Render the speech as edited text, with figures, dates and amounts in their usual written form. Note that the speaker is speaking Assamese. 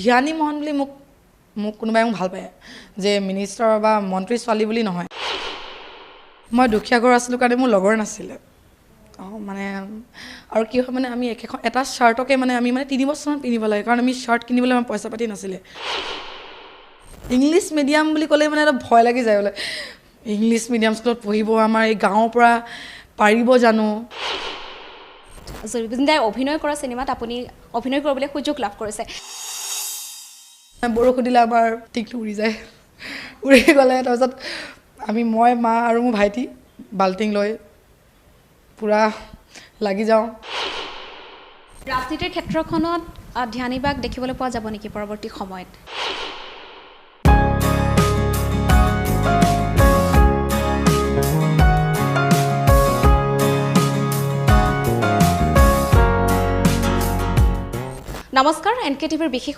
ধ্যানী মোহন বুলি মোক কোনোবাই ভাল পায় যে মিনিষ্টাৰ বা মন্ত্ৰী ছোৱালী বুলি নহয় মই দুখীয়া ঘৰ আছিলোঁ কাৰণে মোৰ লগৰ নাছিলে মানে আৰু কি হয় মানে আমি এটা শ্বাৰ্টকে মানে আমি মানে 3 বছৰমান পিন্ধিব লাগে কাৰণ আমি শ্বাৰ্ট কিনিবলৈ আমাৰ পইচা পাতি নাছিলে ইংলিছ মিডিয়াম বুলি ক'লে মানে এটা ভয় লাগি যায় বোলে ইংলিছ মিডিয়াম স্কুলত পঢ়িব আমাৰ এই গাঁৱৰ পৰা পাৰিব জানো জুবিন দাই অভিনয় কৰা সিনেমাত আপুনি অভিনয় কৰিবলৈ সুযোগ লাভ কৰিছে বৰষুণ দিলে আমাৰ টিকটো উৰি যায় উৰি গ'লে তাৰপিছত মই মা আৰু মোৰ ভাইটি বাল্টিং লৈ পুৰা লাগি যাওঁ ৰাজনীতিৰ ক্ষেত্ৰখনত ধ্যানীবাক দেখিবলৈ পোৱা যাব নেকি পৰৱৰ্তী সময়ত নমস্কাৰ NK TVৰ বিশেষ